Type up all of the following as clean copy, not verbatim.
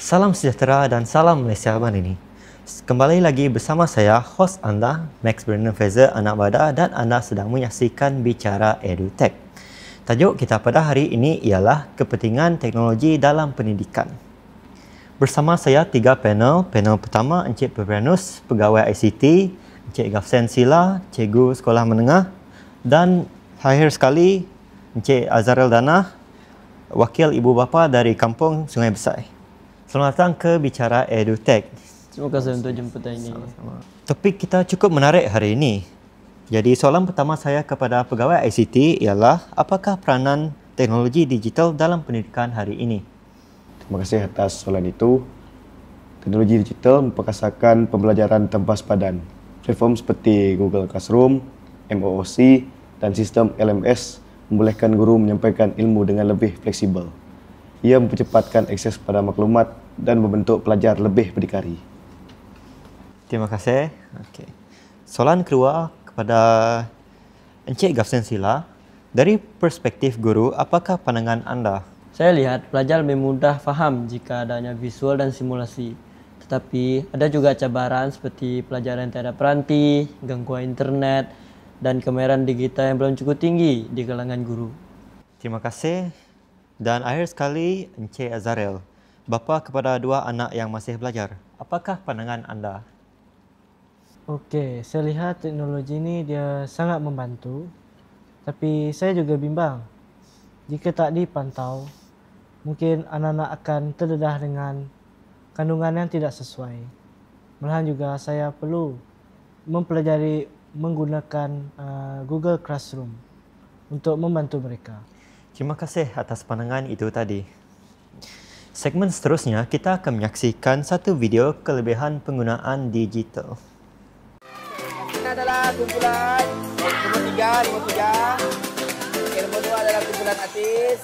Salam sejahtera dan salam Malaysia hari ini. Kembali lagi bersama saya, host anda, Max Brandon Fraser, anak Bada, dan anda sedang menyaksikan Bicara EduTech. Tajuk kita pada hari ini ialah kepentingan teknologi dalam pendidikan. Bersama saya 3 panel. Panel pertama, Encik Febrianus, Pegawai ICT, Encik Gafsen Sila, Cikgu Sekolah Menengah, dan akhir sekali, Encik Azarel Danah, Wakil Ibu Bapa dari Kampung Sungai Besar. Selamat datang ke Bicara EduTech. Terima kasih untuk jemputan ini. Sama-sama. Topik kita cukup menarik hari ini. Jadi soalan pertama saya kepada pegawai ICT ialah apakah peranan teknologi digital dalam pendidikan hari ini? Terima kasih atas soalan itu. Teknologi digital memperkasakan pembelajaran tanpa sepadan. Platform seperti Google Classroom, MOOC dan sistem LMS membolehkan guru menyampaikan ilmu dengan lebih fleksibel. Ia mempercepatkan akses pada maklumat dan membentuk pelajar lebih berdikari. Terima kasih. Okey. Soalan kedua kepada Encik Gafsen Sila. Dari perspektif guru, apakah pandangan anda? Saya lihat pelajar lebih mudah faham jika adanya visual dan simulasi. Tetapi ada juga cabaran seperti pelajaran yang tiada peranti, gangguan internet, dan kemahiran digital yang belum cukup tinggi di kalangan guru. Terima kasih. Dan akhir sekali, Encik Azarel, bapa kepada 2 anak yang masih belajar. Apakah pandangan anda? Okey, saya lihat teknologi ini dia sangat membantu. Tapi saya juga bimbang. Jika tak dipantau, mungkin anak-anak akan terdedah dengan kandungan yang tidak sesuai. Malahan juga saya perlu mempelajari menggunakan Google Classroom untuk membantu mereka. Terima kasih atas pandangan itu tadi. Segmen seterusnya, kita akan menyaksikan satu video kelebihan penggunaan digital. Ini adalah kumpulan nombor 3. Okey, nombor 2 adalah kumpulan artis.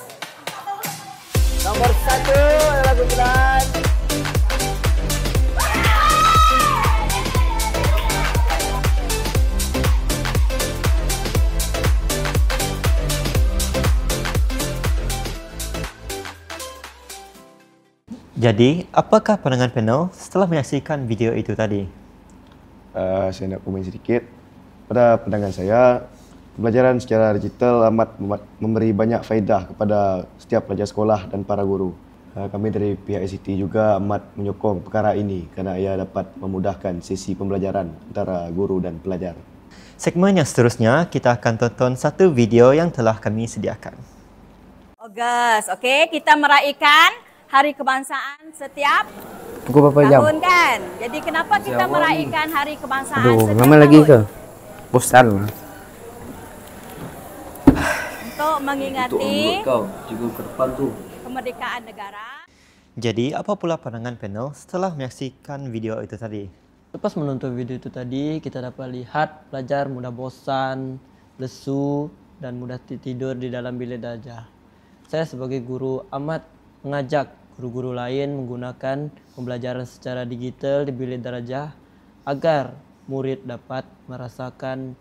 Nombor 1 adalah kumpulan Jadi, apakah pandangan panel setelah menyaksikan video itu tadi? Saya nak komen sedikit. Pada pandangan saya, pembelajaran secara digital amat memberi banyak faedah kepada setiap pelajar sekolah dan para guru. Kami dari pihak ICT juga amat menyokong perkara ini kerana ia dapat memudahkan sesi pembelajaran antara guru dan pelajar. Segmen yang seterusnya, kita akan tonton satu video yang telah kami sediakan. Ogos, okey, kita meraihkan Hari Kebangsaan setiap Pukul berapa jam? tahun kan. Jadi kenapa kita meraihkan Hari Kebangsaan Aduh, setiap lama lagi tahun? ke? Bosan lah. Untuk mengingati Cikgu ke depan tu. kemerdekaan negara. Jadi, apa pula pandangan panel setelah menyaksikan video itu tadi? Lepas menonton video itu tadi, kita dapat lihat pelajar mudah bosan, lesu, dan mudah tidur di dalam bilik darjah. Saya sebagai guru amat mengajak guru-guru lain menggunakan pembelajaran secara digital di bilik darjah agar murid dapat merasakan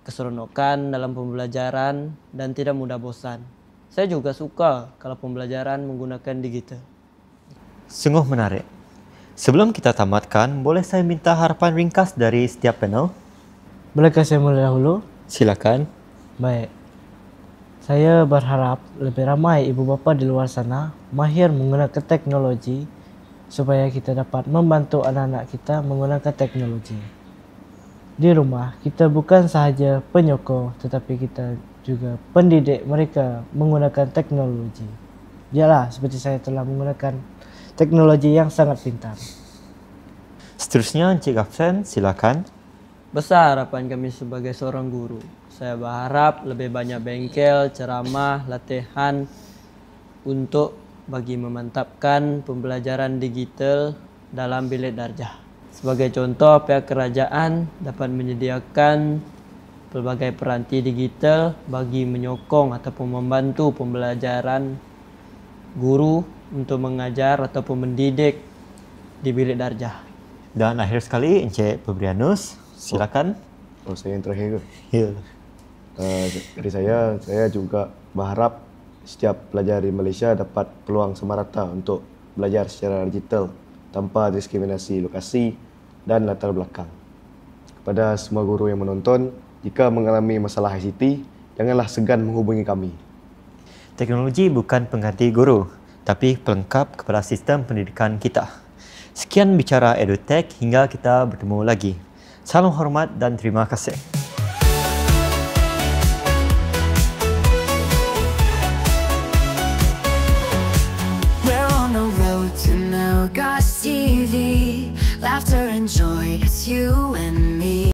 keseronokan dalam pembelajaran dan tidak mudah bosan. Saya juga suka kalau pembelajaran menggunakan digital. Sungguh menarik. Sebelum kita tamatkan, boleh saya minta harapan ringkas dari setiap panel? Bolehkah saya mula dahulu? Silakan. Baik. Saya berharap lebih ramai ibu bapa di luar sana mahir menggunakan teknologi supaya kita dapat membantu anak-anak kita menggunakan teknologi. Di rumah, kita bukan sahaja penyokong tetapi kita juga pendidik mereka menggunakan teknologi. Biarlah seperti saya telah menggunakan teknologi yang sangat pintar. Seterusnya, Encik Gafsen, silakan. Besar harapan kami sebagai seorang guru. Saya berharap lebih banyak bengkel, ceramah, latihan untuk bagi memantapkan pembelajaran digital dalam bilik darjah. Sebagai contoh, pihak kerajaan dapat menyediakan pelbagai peranti digital bagi menyokong ataupun membantu pembelajaran guru untuk mengajar ataupun mendidik di bilik darjah. Dan akhir sekali, Encik Febrianus, silakan. Saya yang terakhir ke? Ya. Dari saya juga berharap setiap pelajar di Malaysia dapat peluang sama rata untuk belajar secara digital tanpa diskriminasi lokasi dan latar belakang. Kepada semua guru yang menonton, jika mengalami masalah ICT, janganlah segan menghubungi kami. Teknologi bukan pengganti guru, tapi pelengkap kepada sistem pendidikan kita. Sekian bicara EduTech, hingga kita bertemu lagi. Salam hormat dan terima kasih. We're on the road to Melgas TV. Laughter and joy, it's you and me.